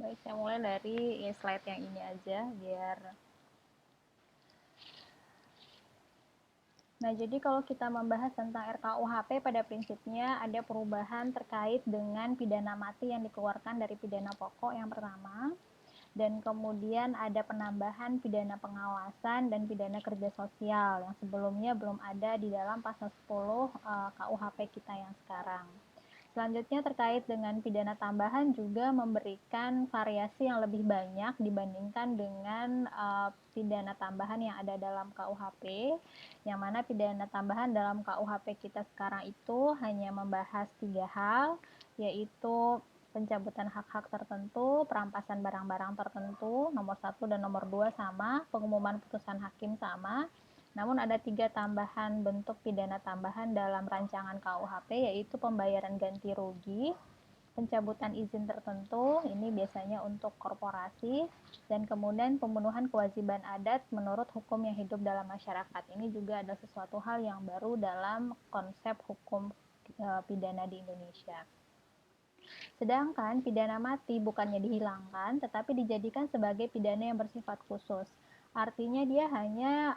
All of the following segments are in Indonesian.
Baik, saya mulai dari slide yang ini aja biar. Nah, jadi kalau kita membahas tentang RKUHP, pada prinsipnya ada perubahan terkait dengan pidana mati yang dikeluarkan dari pidana pokok yang pertama, dan kemudian ada penambahan pidana pengawasan dan pidana kerja sosial yang sebelumnya belum ada di dalam pasal 10 KUHP kita yang sekarang. Selanjutnya terkait dengan pidana tambahan juga memberikan variasi yang lebih banyak dibandingkan dengan pidana tambahan yang ada dalam KUHP, yang mana pidana tambahan dalam KUHP kita sekarang itu hanya membahas 3 hal, yaitu pencabutan hak-hak tertentu, perampasan barang-barang tertentu, nomor 1 dan nomor 2 sama, pengumuman putusan hakim sama. Namun ada 3 tambahan bentuk pidana tambahan dalam rancangan KUHP, yaitu pembayaran ganti rugi, pencabutan izin tertentu, ini biasanya untuk korporasi, dan kemudian pemenuhan kewajiban adat menurut hukum yang hidup dalam masyarakat. Ini juga adalah sesuatu hal yang baru dalam konsep hukum pidana di Indonesia. Sedangkan pidana mati bukannya dihilangkan, tetapi dijadikan sebagai pidana yang bersifat khusus. Artinya dia hanya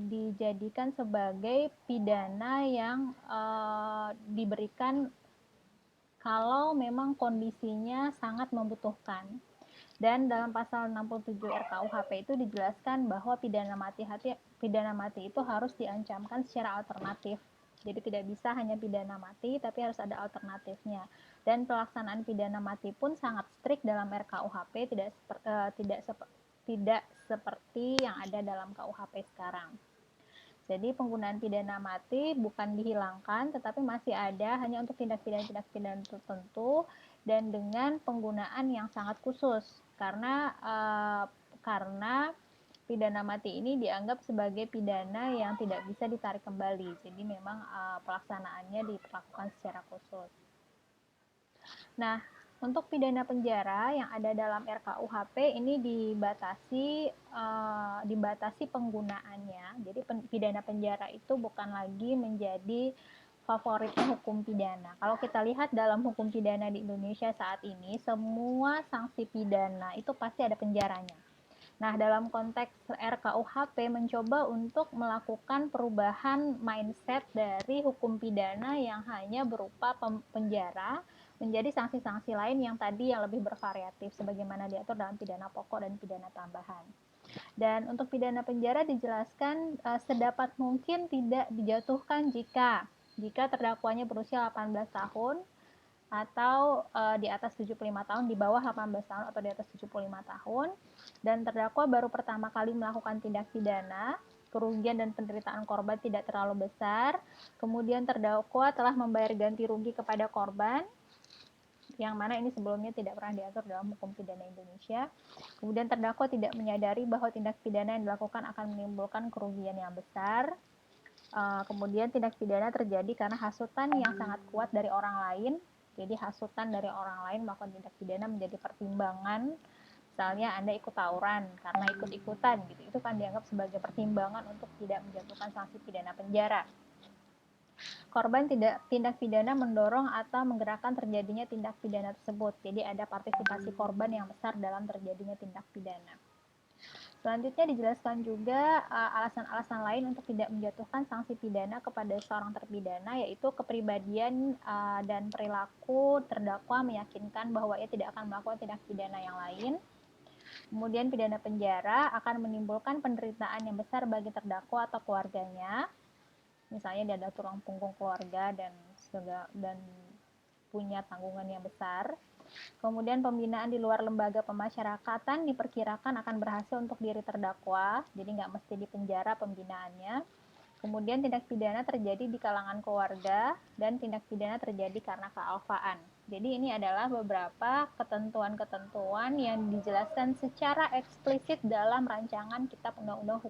dijadikan sebagai pidana yang diberikan kalau memang kondisinya sangat membutuhkan. Dan dalam pasal 67 RKUHP itu dijelaskan bahwa pidana mati itu harus diancamkan secara alternatif. Jadi tidak bisa hanya pidana mati, tapi harus ada alternatifnya. Dan pelaksanaan pidana mati pun sangat strict dalam RKUHP, tidak seperti yang ada dalam KUHP sekarang. Jadi penggunaan pidana mati bukan dihilangkan, tetapi masih ada hanya untuk tindak pidana tertentu dan dengan penggunaan yang sangat khusus, karena pidana mati ini dianggap sebagai pidana yang tidak bisa ditarik kembali. Jadi memang pelaksanaannya dilakukan secara khusus. Nah, untuk pidana penjara yang ada dalam RKUHP ini dibatasi penggunaannya. Jadi pidana penjara itu bukan lagi menjadi favoritnya hukum pidana. Kalau kita lihat dalam hukum pidana di Indonesia saat ini, semua sanksi pidana itu pasti ada penjaranya. Nah, dalam konteks RKUHP mencoba untuk melakukan perubahan mindset dari hukum pidana yang hanya berupa penjara menjadi sanksi-sanksi lain yang tadi yang lebih bervariatif sebagaimana diatur dalam pidana pokok dan pidana tambahan. Dan untuk pidana penjara dijelaskan sedapat mungkin tidak dijatuhkan jika terdakwanya berusia 18 tahun atau di atas 75 tahun, di bawah 18 tahun atau di atas 75 tahun, dan terdakwa baru pertama kali melakukan tindak pidana, kerugian dan penderitaan korban tidak terlalu besar, kemudian terdakwa telah membayar ganti rugi kepada korban, yang mana ini sebelumnya tidak pernah diatur dalam hukum pidana Indonesia. Kemudian terdakwa tidak menyadari bahwa tindak pidana yang dilakukan akan menimbulkan kerugian yang besar. Kemudian tindak pidana terjadi karena hasutan yang sangat kuat dari orang lain. Jadi hasutan dari orang lain melakukan tindak pidana menjadi pertimbangan. Misalnya Anda ikut tawuran karena ikut-ikutan gitu. Itu kan dianggap sebagai pertimbangan untuk tidak menjatuhkan sanksi pidana penjara. Korban tindak pidana mendorong atau menggerakkan terjadinya tindak pidana tersebut. Jadi ada partisipasi korban yang besar dalam terjadinya tindak pidana. Selanjutnya dijelaskan juga alasan-alasan lain untuk tidak menjatuhkan sanksi pidana kepada seorang terpidana, yaitu kepribadian dan perilaku terdakwa meyakinkan bahwa ia tidak akan melakukan tindak pidana yang lain. Kemudian pidana penjara akan menimbulkan penderitaan yang besar bagi terdakwa atau keluarganya. Misalnya dia ada tulang punggung keluarga dan punya tanggungan yang besar. Kemudian pembinaan di luar lembaga pemasyarakatan diperkirakan akan berhasil untuk diri terdakwa, jadi nggak mesti di penjara pembinaannya. Kemudian tindak pidana terjadi di kalangan keluarga dan tindak pidana terjadi karena kealfaan. Jadi ini adalah beberapa ketentuan-ketentuan yang dijelaskan secara eksplisit dalam rancangan Kitab Undang-Undang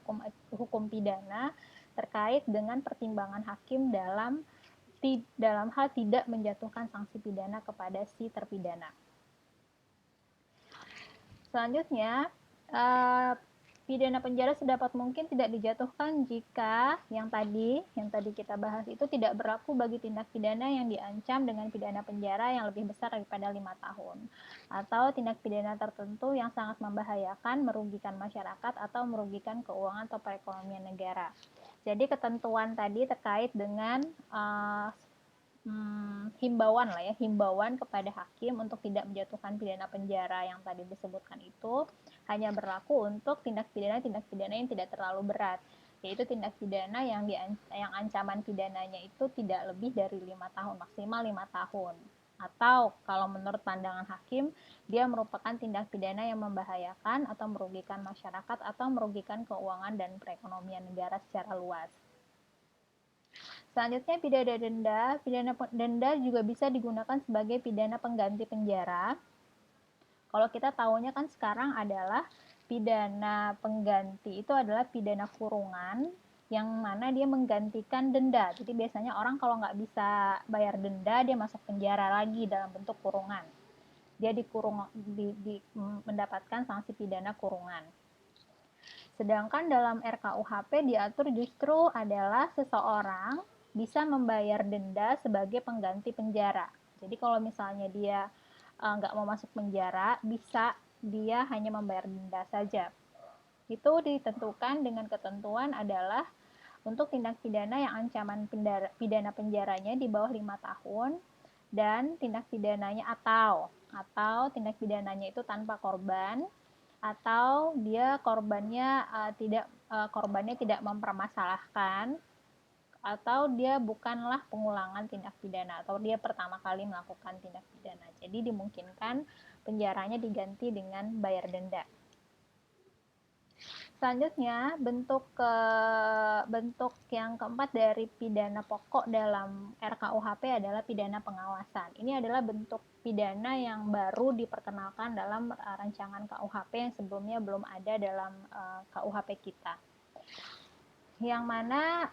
Hukum Pidana terkait dengan pertimbangan hakim dalam hal tidak menjatuhkan sanksi pidana kepada si terpidana. Selanjutnya, pidana penjara sedapat mungkin tidak dijatuhkan jika yang tadi kita bahas itu tidak berlaku bagi tindak pidana yang diancam dengan pidana penjara yang lebih besar daripada 5 tahun, atau tindak pidana tertentu yang sangat membahayakan, merugikan masyarakat, atau merugikan keuangan atau perekonomian negara. Jadi ketentuan tadi terkait dengan himbauan kepada hakim untuk tidak menjatuhkan pidana penjara yang tadi disebutkan itu hanya berlaku untuk tindak pidana yang tidak terlalu berat, yaitu tindak pidana yang ancaman pidananya itu tidak lebih dari 5 tahun, maksimal 5 tahun. Atau kalau menurut pandangan hakim, dia merupakan tindak pidana yang membahayakan atau merugikan masyarakat atau merugikan keuangan dan perekonomian negara secara luas. Selanjutnya pidana denda. Pidana denda juga bisa digunakan sebagai pidana pengganti penjara. Kalau kita tahunya kan sekarang adalah pidana pengganti itu adalah pidana kurungan yang mana dia menggantikan denda. Jadi biasanya orang kalau nggak bisa bayar denda, dia masuk penjara lagi dalam bentuk kurungan. Dia mendapatkan sanksi pidana kurungan. Sedangkan dalam RKUHP diatur justru adalah seseorang bisa membayar denda sebagai pengganti penjara. Jadi kalau misalnya dia nggak mau masuk penjara, bisa dia hanya membayar denda saja. Itu ditentukan dengan ketentuan adalah untuk tindak pidana yang ancaman pidana penjaranya di bawah 5 tahun dan tindak pidananya atau tindak pidananya itu tanpa korban, atau dia korbannya tidak mempermasalahkan, atau dia bukanlah pengulangan tindak pidana, atau dia pertama kali melakukan tindak pidana. Jadi dimungkinkan penjaranya diganti dengan bayar denda. Selanjutnya, bentuk yang keempat dari pidana pokok dalam RKUHP adalah pidana pengawasan. Ini adalah bentuk pidana yang baru diperkenalkan dalam rancangan KUHP yang sebelumnya belum ada dalam KUHP kita. Yang mana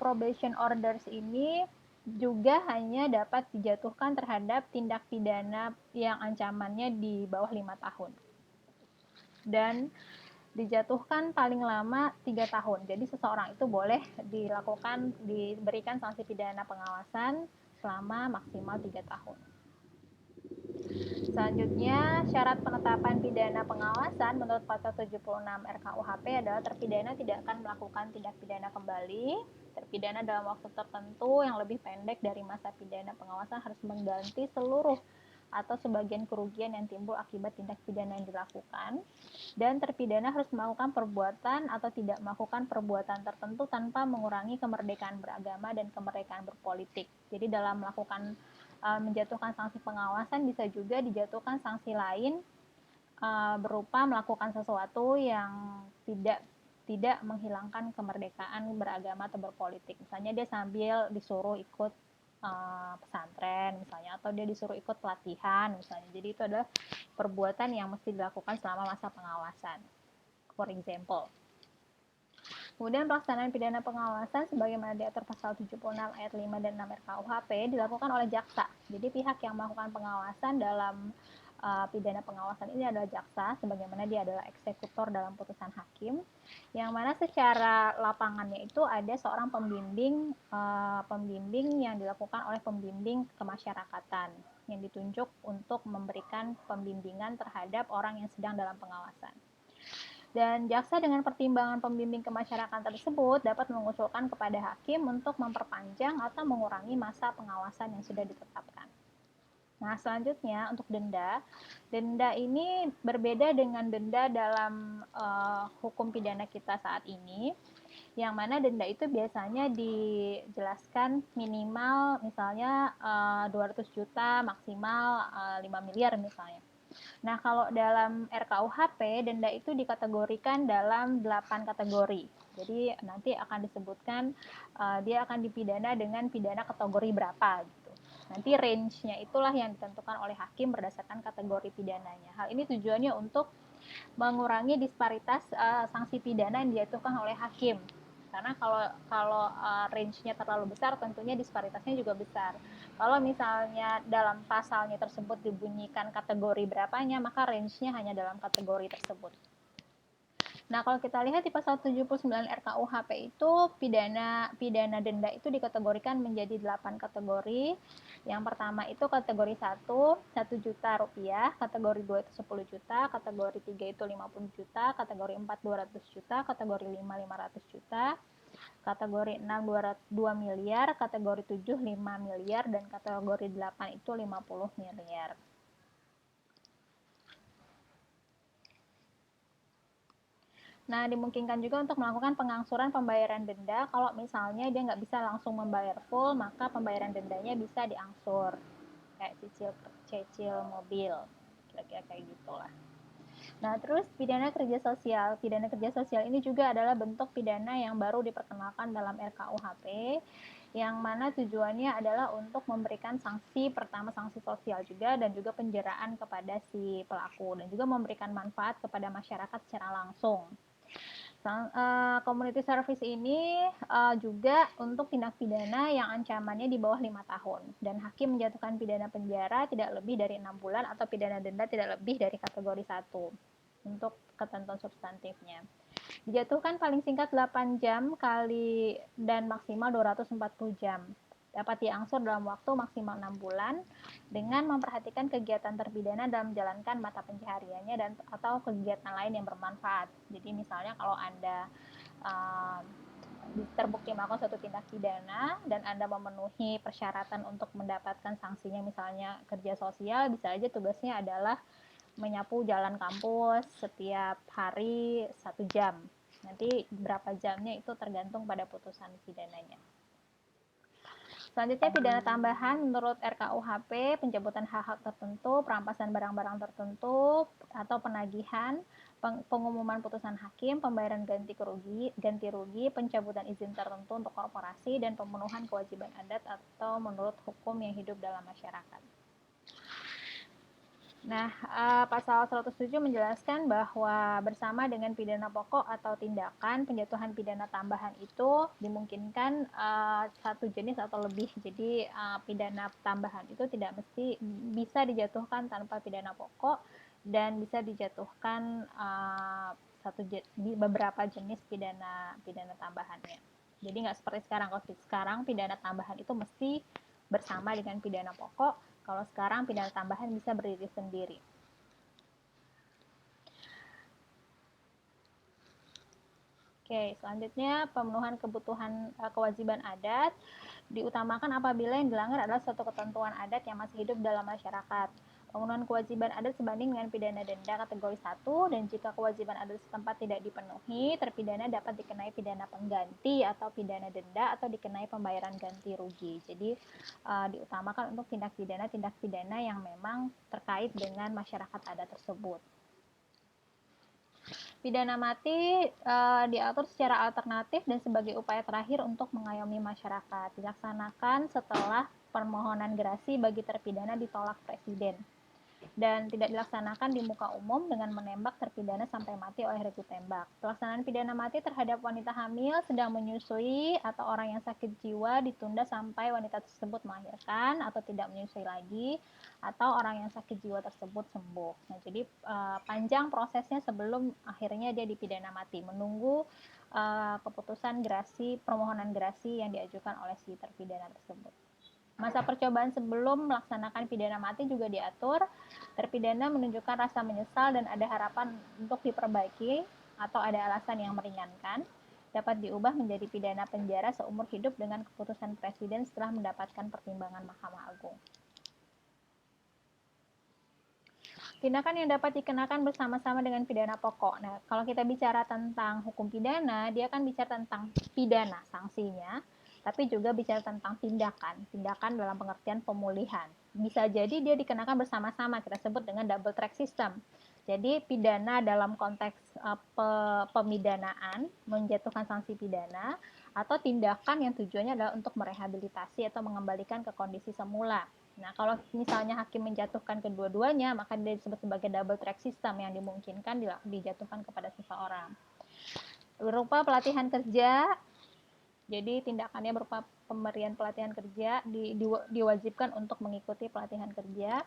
probation orders ini juga hanya dapat dijatuhkan terhadap tindak pidana yang ancamannya di bawah 5 tahun. Dan dijatuhkan paling lama 3 tahun. Jadi seseorang itu boleh diberikan sanksi pidana pengawasan selama maksimal 3 tahun. Selanjutnya, syarat penetapan pidana pengawasan menurut pasal 76 RKUHP adalah terpidana tidak akan melakukan tindak pidana kembali. Terpidana dalam waktu tertentu yang lebih pendek dari masa pidana pengawasan harus mengganti seluruh atau sebagian kerugian yang timbul akibat tindak pidana yang dilakukan, dan terpidana harus melakukan perbuatan atau tidak melakukan perbuatan tertentu tanpa mengurangi kemerdekaan beragama dan kemerdekaan berpolitik. Jadi dalam melakukan menjatuhkan sanksi pengawasan bisa juga dijatuhkan sanksi lain berupa melakukan sesuatu yang tidak menghilangkan kemerdekaan beragama atau berpolitik. Misalnya dia sambil disuruh ikut pesantren misalnya, atau dia disuruh ikut pelatihan misalnya. Jadi itu adalah perbuatan yang mesti dilakukan selama masa pengawasan, for example. Kemudian pelaksanaan pidana pengawasan sebagaimana diatur pasal 76 ayat 5 dan 6 RKUHP dilakukan oleh jaksa. Jadi pihak yang melakukan pengawasan dalam pidana pengawasan ini adalah jaksa, sebagaimana dia adalah eksekutor dalam putusan hakim, yang mana secara lapangannya itu ada seorang pembimbing yang dilakukan oleh pembimbing kemasyarakatan yang ditunjuk untuk memberikan pembimbingan terhadap orang yang sedang dalam pengawasan. Dan jaksa dengan pertimbangan pembimbing kemasyarakatan tersebut dapat mengusulkan kepada hakim untuk memperpanjang atau mengurangi masa pengawasan yang sudah ditetapkan. Nah, selanjutnya untuk denda. Denda ini berbeda dengan denda dalam hukum pidana kita saat ini, yang mana denda itu biasanya dijelaskan minimal misalnya 200 juta, maksimal 5 miliar misalnya. Nah, kalau dalam RKUHP, denda itu dikategorikan dalam 8 kategori. Jadi nanti akan disebutkan dia akan dipidana dengan pidana kategori berapa gitu. Nanti range-nya itulah yang ditentukan oleh hakim berdasarkan kategori pidananya. Hal ini tujuannya untuk mengurangi disparitas sanksi pidana yang dijatuhkan oleh hakim. Karena kalau range-nya terlalu besar, tentunya disparitasnya juga besar. Kalau misalnya dalam pasalnya tersebut dibunyikan kategori berapanya, maka range-nya hanya dalam kategori tersebut. Nah, kalau kita lihat di pasal 79 RKUHP itu pidana denda itu dikategorikan menjadi 8 kategori. Yang pertama itu kategori 1 juta rupiah, kategori 2 itu 10 juta, kategori 3 itu 50 juta, kategori 4 200 juta, kategori 5 500 juta, kategori 6 2 miliar, kategori 7 5 miliar, dan kategori 8 itu 50 miliar. Nah, dimungkinkan juga untuk melakukan pengangsuran pembayaran denda. Kalau misalnya dia nggak bisa langsung membayar full, maka pembayaran dendanya bisa diangsur. Kayak cicil mobil, kira-kira kayak gitulah. Nah, terus pidana kerja sosial. Pidana kerja sosial ini juga adalah bentuk pidana yang baru diperkenalkan dalam RKUHP, yang mana tujuannya adalah untuk memberikan sanksi, pertama sanksi sosial juga, dan juga penjaraan kepada si pelaku, dan juga memberikan manfaat kepada masyarakat secara langsung. Community service ini juga untuk tindak pidana yang ancamannya di bawah 5 tahun, dan hakim menjatuhkan pidana penjara tidak lebih dari 6 bulan atau pidana denda tidak lebih dari kategori 1 untuk ketentuan substantifnya. Dijatuhkan paling singkat 8 jam kali dan maksimal 240 jam. Dapat diangsur dalam waktu maksimal 6 bulan dengan memperhatikan kegiatan terpidana dalam menjalankan mata pencahariannya dan atau kegiatan lain yang bermanfaat. Jadi misalnya kalau Anda terbukti melakukan suatu tindak pidana dan Anda memenuhi persyaratan untuk mendapatkan sanksinya, misalnya kerja sosial, bisa aja tugasnya adalah menyapu jalan kampus setiap hari 1 jam. Nanti berapa jamnya itu tergantung pada putusan pidananya. Selanjutnya pidana tambahan menurut RKUHP, pencabutan hak-hak tertentu, perampasan barang-barang tertentu, atau penagihan, pengumuman putusan hakim, pembayaran ganti rugi, pencabutan izin tertentu untuk korporasi, dan pemenuhan kewajiban adat atau menurut hukum yang hidup dalam masyarakat. Nah, pasal 107 menjelaskan bahwa bersama dengan pidana pokok atau tindakan, penjatuhan pidana tambahan itu dimungkinkan satu jenis atau lebih. Jadi pidana tambahan itu tidak mesti bisa dijatuhkan tanpa pidana pokok dan bisa dijatuhkan beberapa jenis pidana tambahannya. Jadi nggak seperti sekarang. Kalau sekarang pidana tambahan itu mesti bersama dengan pidana pokok. Kalau sekarang pidana tambahan bisa berdiri sendiri. Oke, selanjutnya pemenuhan kebutuhan kewajiban adat diutamakan apabila yang dilanggar adalah suatu ketentuan adat yang masih hidup dalam masyarakat. Pemenuhan kewajiban adat sebanding dengan pidana denda kategori 1, dan jika kewajiban adat setempat tidak dipenuhi, terpidana dapat dikenai pidana pengganti atau pidana denda atau dikenai pembayaran ganti rugi. Jadi diutamakan untuk tindak pidana yang memang terkait dengan masyarakat adat tersebut. Pidana mati diatur secara alternatif dan sebagai upaya terakhir untuk mengayomi masyarakat. Dilaksanakan setelah permohonan gerasi bagi terpidana ditolak presiden, dan tidak dilaksanakan di muka umum dengan menembak terpidana sampai mati oleh regu tembak. Pelaksanaan pidana mati terhadap wanita hamil, sedang menyusui, atau orang yang sakit jiwa ditunda sampai wanita tersebut melahirkan atau tidak menyusui lagi, atau orang yang sakit jiwa tersebut sembuh. Nah, jadi panjang prosesnya sebelum akhirnya dia dipidana mati, menunggu keputusan gerasi, permohonan gerasi yang diajukan oleh si terpidana tersebut. Masa percobaan sebelum melaksanakan pidana mati juga diatur. Terpidana menunjukkan rasa menyesal dan ada harapan untuk diperbaiki atau ada alasan yang meringankan, dapat diubah menjadi pidana penjara seumur hidup dengan keputusan presiden setelah mendapatkan pertimbangan Mahkamah Agung. Tindakan yang dapat dikenakan bersama-sama dengan pidana pokok. Nah, kalau kita bicara tentang hukum pidana, dia kan bicara tentang pidana sanksinya, tapi juga bicara tentang tindakan dalam pengertian pemulihan. Bisa jadi dia dikenakan bersama-sama, kita sebut dengan double track system. Jadi pidana dalam konteks pemidanaan, menjatuhkan sanksi pidana, atau tindakan yang tujuannya adalah untuk merehabilitasi atau mengembalikan ke kondisi semula. Nah, kalau misalnya hakim menjatuhkan kedua-duanya, maka dia disebut sebagai double track system yang dimungkinkan dijatuhkan kepada seseorang. Berupa pelatihan kerja, jadi tindakannya berupa pemberian pelatihan kerja, diwajibkan untuk mengikuti pelatihan kerja,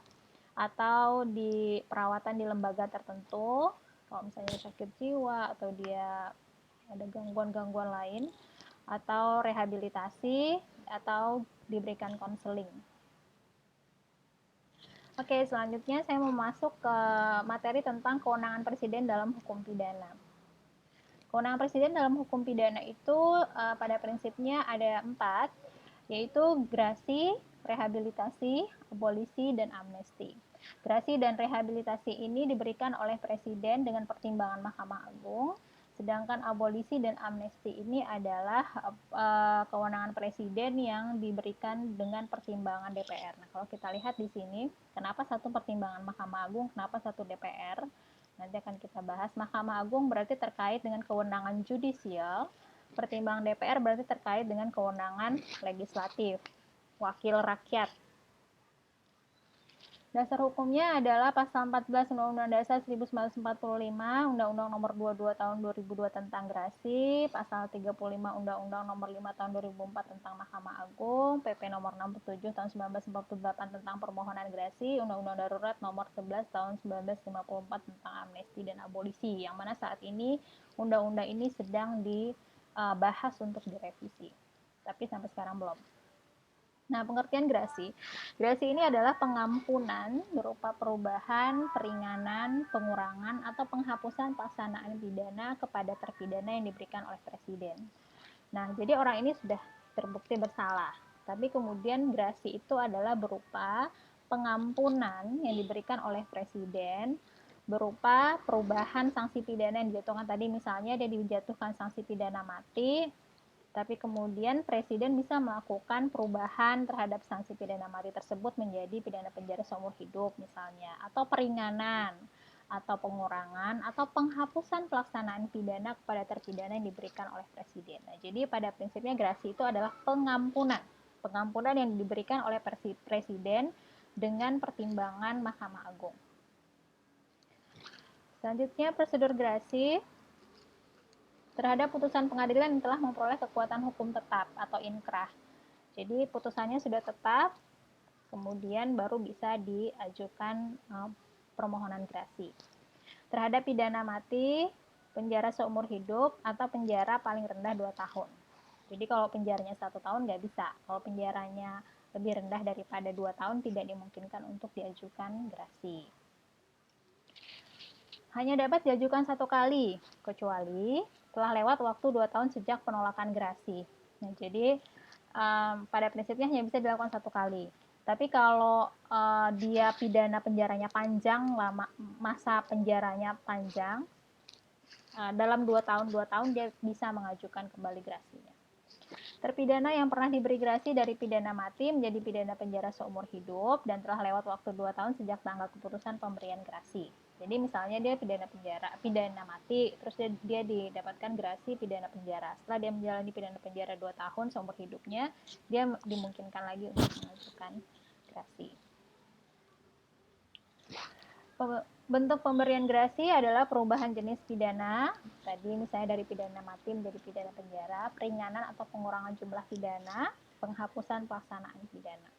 atau di perawatan di lembaga tertentu, Kalau misalnya sakit jiwa atau dia ada gangguan-gangguan lain, atau rehabilitasi, atau diberikan konseling. Oke, selanjutnya saya mau masuk ke materi tentang kewenangan presiden dalam hukum pidana. Kewenangan presiden dalam hukum pidana itu pada prinsipnya ada 4, yaitu grasi, rehabilitasi, abolisi, dan amnesti. Grasi dan rehabilitasi ini diberikan oleh presiden dengan pertimbangan Mahkamah Agung, sedangkan abolisi dan amnesti ini adalah kewenangan presiden yang diberikan dengan pertimbangan DPR. Nah, kalau kita lihat di sini, kenapa satu pertimbangan Mahkamah Agung, kenapa satu DPR? Nanti akan kita bahas. Mahkamah Agung berarti terkait dengan kewenangan judisial, pertimbangan DPR berarti terkait dengan kewenangan legislatif, wakil rakyat. Dasar hukumnya adalah pasal 14 Undang-Undang Dasar 1945, Undang-Undang Nomor 22 Tahun 2002 tentang grasi, pasal 35 Undang-Undang Nomor 5 Tahun 2004 tentang Mahkamah Agung, PP Nomor 67 Tahun 1948 tentang permohonan grasi, Undang-Undang Darurat Nomor 11 Tahun 1954 tentang amnesti dan abolisi, yang mana saat ini undang-undang ini sedang dibahas untuk direvisi, tapi sampai sekarang belum. Nah, pengertian grasi. Grasi ini adalah pengampunan berupa perubahan, peringanan, pengurangan, atau penghapusan pelaksanaan pidana kepada terpidana yang diberikan oleh presiden. Nah, jadi orang ini sudah terbukti bersalah, tapi kemudian grasi itu adalah berupa pengampunan yang diberikan oleh presiden berupa perubahan sanksi pidana yang dijatuhkan tadi, misalnya dia dijatuhkan sanksi pidana mati, tapi kemudian presiden bisa melakukan perubahan terhadap sanksi pidana mati tersebut menjadi pidana penjara seumur hidup misalnya, atau peringanan, atau pengurangan, atau penghapusan pelaksanaan pidana kepada terpidana yang diberikan oleh presiden. Nah, jadi pada prinsipnya grasi itu adalah pengampunan. Pengampunan yang diberikan oleh presiden dengan pertimbangan Mahkamah Agung. Selanjutnya prosedur grasi terhadap putusan pengadilan yang telah memperoleh kekuatan hukum tetap atau inkrah. Jadi putusannya sudah tetap, kemudian baru bisa diajukan permohonan grasi. Terhadap pidana mati, penjara seumur hidup atau penjara paling rendah 2 tahun. Jadi kalau penjaranya 1 tahun nggak bisa. Kalau penjaranya lebih rendah daripada 2 tahun tidak dimungkinkan untuk diajukan grasi. Hanya dapat diajukan 1 kali, kecuali telah lewat waktu 2 tahun sejak penolakan grasi. Nah, jadi pada prinsipnya hanya bisa dilakukan 1 kali. Tapi kalau dia pidana penjaranya panjang, masa penjaranya panjang, dalam 2 tahun dia bisa mengajukan kembali grasinya. Terpidana yang pernah diberi grasi dari pidana mati menjadi pidana penjara seumur hidup dan telah lewat waktu 2 tahun sejak tanggal keputusan pemberian grasi. Jadi misalnya dia pidana mati, terus dia didapatkan grasi pidana penjara. Setelah dia menjalani pidana penjara 2 tahun seumur hidupnya, dia dimungkinkan lagi untuk mengajukan grasi. Bentuk pemberian grasi adalah perubahan jenis pidana, tadi misalnya dari pidana mati menjadi pidana penjara, peringanan atau pengurangan jumlah pidana, penghapusan pelaksanaan pidana.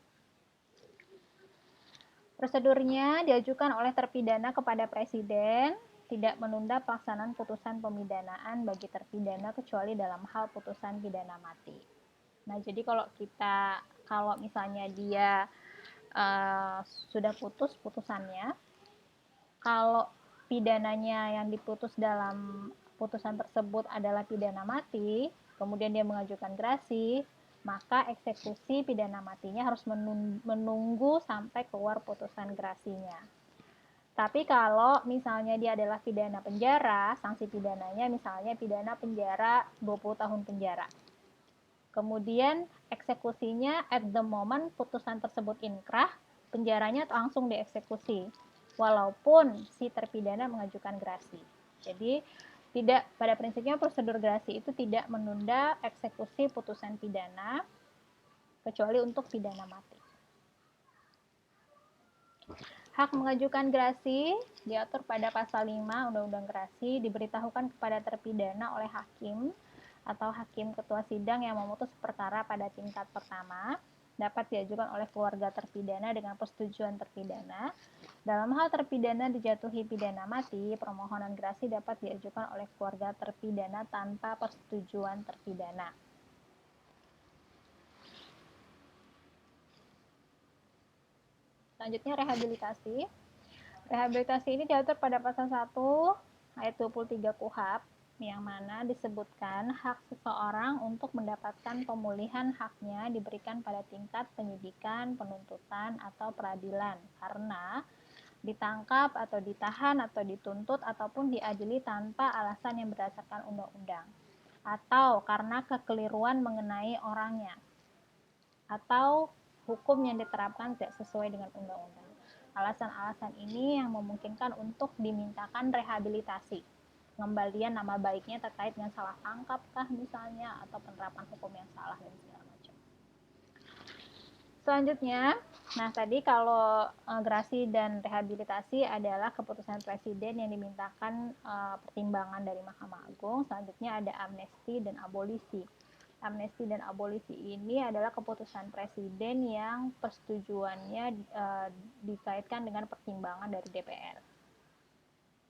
Prosedurnya diajukan oleh terpidana kepada presiden, tidak menunda pelaksanaan putusan pemidanaan bagi terpidana kecuali dalam hal putusan pidana mati. Nah, jadi kalau misalnya dia sudah putus putusannya, kalau pidananya yang diputus dalam putusan tersebut adalah pidana mati, kemudian dia mengajukan grasi, maka eksekusi pidana matinya harus menunggu sampai keluar putusan grasinya. Tapi kalau misalnya dia adalah pidana penjara, sanksi pidananya misalnya pidana penjara 20 tahun penjara. Kemudian eksekusinya at the moment putusan tersebut inkrah, penjaranya langsung dieksekusi, walaupun si terpidana mengajukan grasi. Jadi pada prinsipnya prosedur grasi itu tidak menunda eksekusi putusan pidana kecuali untuk pidana mati. Hak mengajukan grasi diatur pada pasal 5 Undang-Undang Grasi, diberitahukan kepada terpidana oleh hakim atau hakim ketua sidang yang memutus perkara pada tingkat pertama, dapat diajukan oleh keluarga terpidana dengan persetujuan terpidana, Dalam hal terpidana dijatuhi pidana mati, permohonan gerasi dapat diajukan oleh keluarga terpidana tanpa persetujuan terpidana. Selanjutnya rehabilitasi. Rehabilitasi ini diatur pada pasal 1 ayat 23 KUHP yang mana disebutkan hak seseorang untuk mendapatkan pemulihan haknya diberikan pada tingkat penyidikan, penuntutan, atau peradilan karena ditangkap atau ditahan atau dituntut ataupun diadili tanpa alasan yang berdasarkan undang-undang atau karena kekeliruan mengenai orangnya atau hukum yang diterapkan tidak sesuai dengan undang-undang. Alasan-alasan ini yang memungkinkan untuk dimintakan rehabilitasi, pengembalian nama baiknya terkait dengan salah tangkap kah misalnya, atau penerapan hukum yang salah dan segala macam. Selanjutnya, nah tadi kalau gerasi dan rehabilitasi adalah keputusan presiden yang dimintakan pertimbangan dari Mahkamah Agung. Selanjutnya ada amnesti dan abolisi. Amnesti dan abolisi ini adalah keputusan presiden yang persetujuannya dikaitkan dengan pertimbangan dari DPR.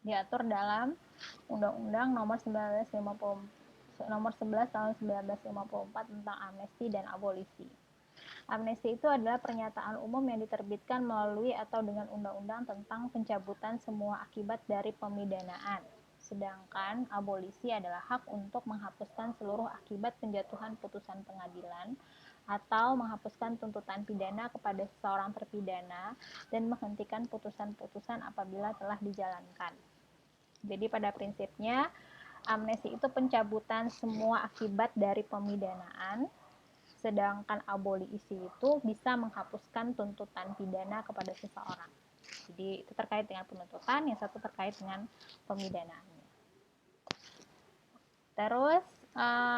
Diatur dalam Undang-Undang Nomor 11 Tahun 1954 tentang amnesti dan abolisi. Amnesti itu adalah pernyataan umum yang diterbitkan melalui atau dengan undang-undang tentang pencabutan semua akibat dari pemidanaan. Sedangkan abolisi adalah hak untuk menghapuskan seluruh akibat penjatuhan putusan pengadilan atau menghapuskan tuntutan pidana kepada seseorang terpidana dan menghentikan putusan-putusan apabila telah dijalankan. Jadi pada prinsipnya amnesti itu pencabutan semua akibat dari pemidanaan, sedangkan abolisi itu bisa menghapuskan tuntutan pidana kepada seseorang. Jadi itu terkait dengan penuntutan, yang satu terkait dengan pemidanaannya. Terus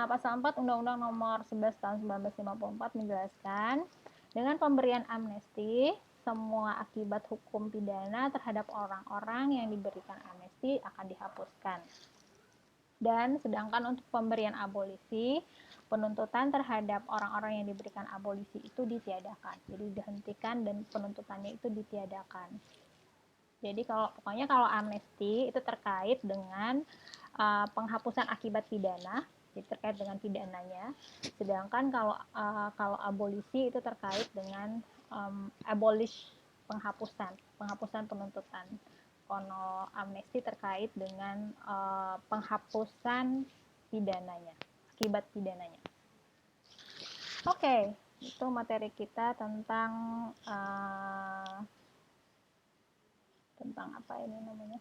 pasal 4 Undang-Undang Nomor 11 Tahun 1954 menjelaskan dengan pemberian amnesti semua akibat hukum pidana terhadap orang-orang yang diberikan amnesti akan dihapuskan. Dan sedangkan untuk pemberian abolisi, penuntutan terhadap orang-orang yang diberikan abolisi itu ditiadakan. Jadi dihentikan dan penuntutannya itu ditiadakan. Jadi pokoknya kalau amnesti itu terkait dengan penghapusan akibat pidana, jadi terkait dengan pidananya. Sedangkan kalau abolisi itu terkait dengan abolish, penghapusan penuntutan. Kalau amnesti terkait dengan penghapusan pidananya, akibat pidananya. Oke, itu materi kita tentang apa ini namanya?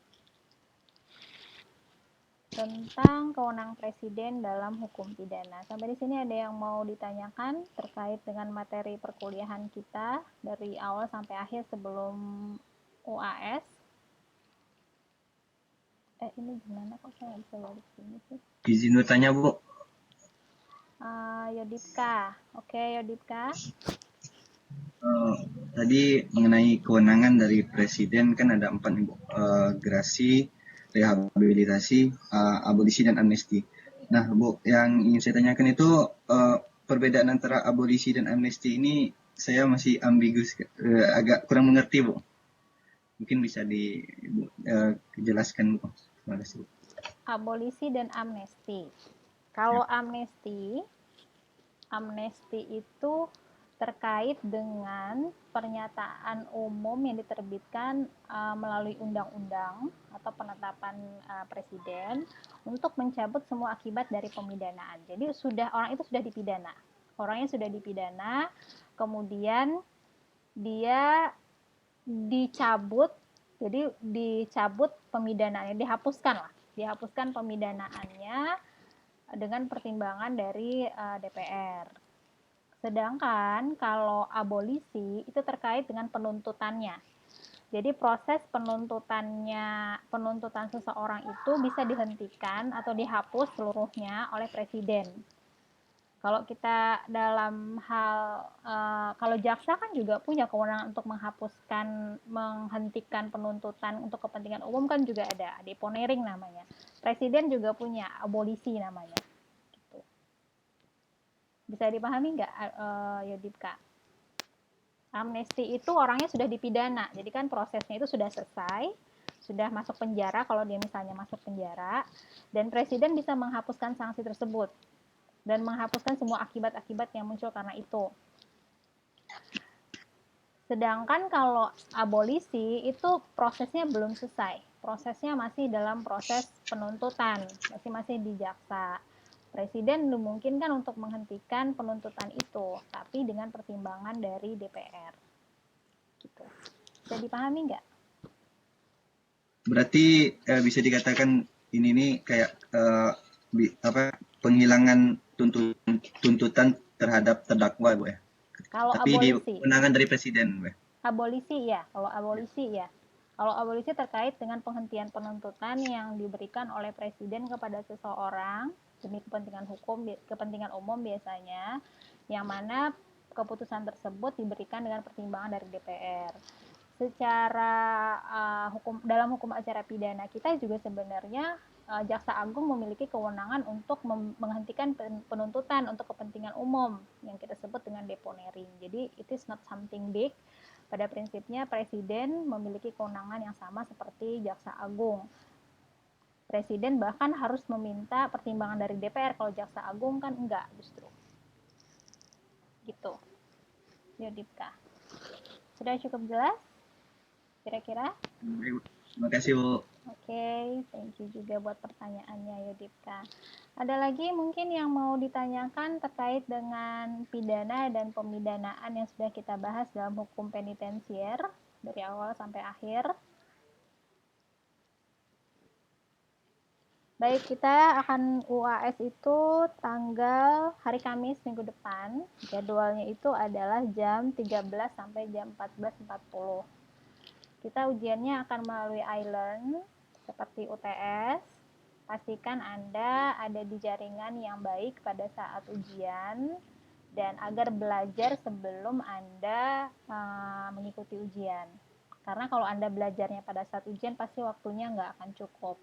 Tentang kewenangan presiden dalam hukum pidana. Sampai di sini ada yang mau ditanyakan terkait dengan materi perkuliahan kita dari awal sampai akhir sebelum UAS? Ini gimana kok saya bisa balik sini sih? Izin bertanya, Bu. Yodipka. Oke, Yodipka. Tadi mengenai kewenangan dari presiden kan ada 4 nih, Bu. Gerasi, rehabilitasi, abolisi, dan amnesti. Nah, Bu, yang ingin saya tanyakan itu perbedaan antara abolisi dan amnesti ini saya masih ambigus, agak kurang mengerti, Bu. Mungkin bisa dijelaskan, Bu. Terima kasih, Bu. Abolisi dan amnesti. Kalau amnesti itu terkait dengan pernyataan umum yang diterbitkan melalui undang-undang atau penetapan presiden untuk mencabut semua akibat dari pemidanaan. Jadi orang itu sudah dipidana. Orangnya sudah dipidana, kemudian dia dicabut, jadi dicabut pemidanaannya, dihapuskan pemidanaannya dengan pertimbangan dari DPR. Sedangkan kalau abolisi itu terkait dengan penuntutannya. Jadi proses penuntutan seseorang itu bisa dihentikan atau dihapus seluruhnya oleh presiden. Kalau kita dalam hal, kalau jaksa kan juga punya kewenangan untuk menghentikan penuntutan untuk kepentingan umum kan juga ada deponering namanya. Presiden juga punya abolisi namanya. Bisa dipahami nggak, Yodipka? Amnesti itu orangnya sudah dipidana, jadi kan prosesnya itu sudah selesai, sudah masuk penjara kalau dia misalnya masuk penjara, dan presiden bisa menghapuskan sanksi tersebut dan menghapuskan semua akibat-akibat yang muncul karena itu. Sedangkan kalau abolisi itu prosesnya belum selesai, prosesnya masih dalam proses penuntutan, masih di jaksa. Presiden dimungkinkan untuk menghentikan penuntutan itu, tapi dengan pertimbangan dari DPR. Gitu. Bisa dipahami nggak? Berarti bisa dikatakan ini nih kayak penghilangan tuntutan terhadap terdakwa, Bu ya. Kalau Tapi di abolisi, kewenangan dari presiden, Bu ya. Kalau abolisi terkait dengan penghentian penuntutan yang diberikan oleh presiden kepada seseorang demi kepentingan hukum, kepentingan umum biasanya, yang mana keputusan tersebut diberikan dengan pertimbangan dari DPR. Secara dalam hukum acara pidana kita juga sebenarnya Jaksa Agung memiliki kewenangan untuk menghentikan penuntutan untuk kepentingan umum yang kita sebut dengan deponering. Jadi it is not something big. Pada prinsipnya presiden memiliki kewenangan yang sama seperti Jaksa Agung. Presiden bahkan harus meminta pertimbangan dari DPR, kalau Jaksa Agung kan enggak justru. Gitu. Yudipka. Sudah cukup jelas? Kira-kira? Terima kasih, Bu. Oke, thank you juga buat pertanyaannya Yudipka. Ada lagi mungkin yang mau ditanyakan terkait dengan pidana dan pemidanaan yang sudah kita bahas dalam hukum penitensier dari awal sampai akhir? Baik, kita akan UAS itu tanggal hari Kamis minggu depan. Jadwalnya itu adalah jam 13 sampai jam 14.40. Kita ujiannya akan melalui iLearn seperti UTS. Pastikan Anda ada di jaringan yang baik pada saat ujian dan agar belajar sebelum Anda mengikuti ujian. Karena kalau Anda belajarnya pada saat ujian pasti waktunya nggak akan cukup.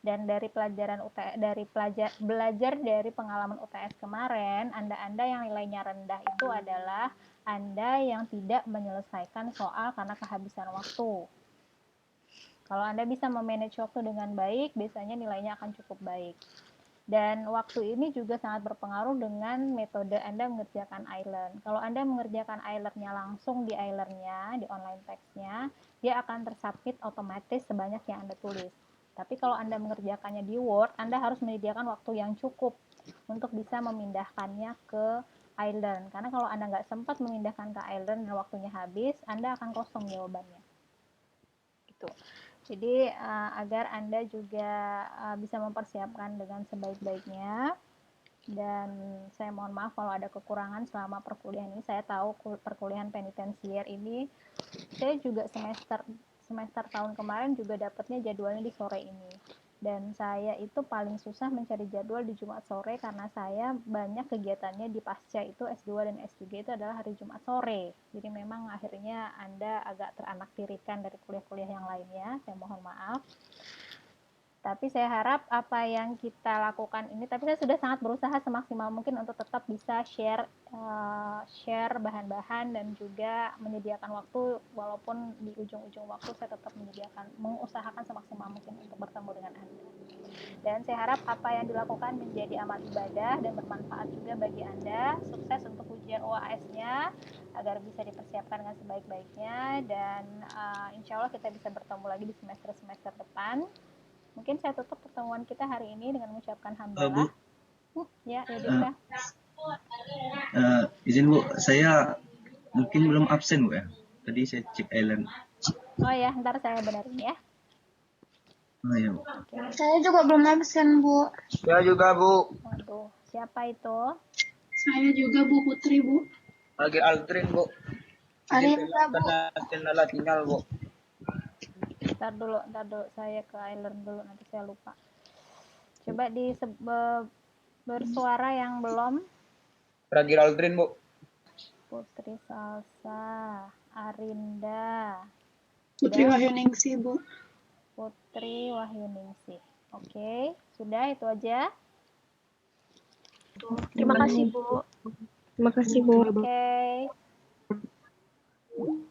Dan dari pelajaran UTS, belajar dari pengalaman UTS kemarin, Anda yang nilainya rendah itu adalah Anda yang tidak menyelesaikan soal karena kehabisan waktu. Kalau Anda bisa memanage waktu dengan baik, biasanya nilainya akan cukup baik. Dan waktu ini juga sangat berpengaruh dengan metode Anda mengerjakan iLearn. Kalau Anda mengerjakan iLearn-nya langsung di iLearn-nya, di online text-nya, dia akan tersubmit otomatis sebanyak yang Anda tulis. Tapi kalau Anda mengerjakannya di Word, Anda harus menyediakan waktu yang cukup untuk bisa memindahkannya ke iLearn. Karena kalau Anda nggak sempat memindahkan ke iLearn dan waktunya habis, Anda akan kosong jawabannya. Gitu. Jadi agar Anda juga bisa mempersiapkan dengan sebaik-baiknya. Dan saya mohon maaf kalau ada kekurangan selama perkuliahan ini. Saya tahu perkuliahan penitensier ini, saya juga semester tahun kemarin juga dapatnya jadwalnya di sore ini. Dan saya itu paling susah mencari jadwal di Jumat sore karena saya banyak kegiatannya di pasca itu S2 dan S3 itu adalah hari Jumat sore. Jadi memang akhirnya Anda agak teranaktirikan dari kuliah-kuliah yang lainnya. Saya mohon maaf. Tapi saya harap apa yang kita lakukan ini, tapi saya sudah sangat berusaha semaksimal mungkin untuk tetap bisa share bahan-bahan dan juga menyediakan waktu, walaupun di ujung-ujung waktu saya tetap mengusahakan semaksimal mungkin untuk bertemu dengan Anda. Dan saya harap apa yang dilakukan menjadi amal ibadah dan bermanfaat juga bagi Anda. Sukses untuk ujian UAS-nya agar bisa dipersiapkan dengan sebaik-baiknya, dan insya Allah kita bisa bertemu lagi di semester-semester depan. Mungkin saya tutup pertemuan kita hari ini dengan mengucapkan hamdalah. Bu, Ya, Yudhika. izin Bu, saya mungkin belum absen Bu ya. Tadi saya cek Island. Oh ya, ntar saya benerin ya. Oh iya Bu. Oke. Saya juga belum absen, Bu. Saya juga, Bu. Waduh, siapa itu? Saya juga, Bu Putri, Bu. Lagi Aldrin, Bu. Arinda, Bu. Kendala tinggal, Bu. Ntar dulu, saya ke iLearn dulu, nanti saya lupa. Coba bersuara yang belum. Lagi Aldrin, Bu. Putri Salsa, Arinda, Putri Wahyuningsih, Bu. Putri Wahyuningsih. Oke, sudah itu aja. Terima kasih, Bu. Terima kasih, Bu. Oke. Bu.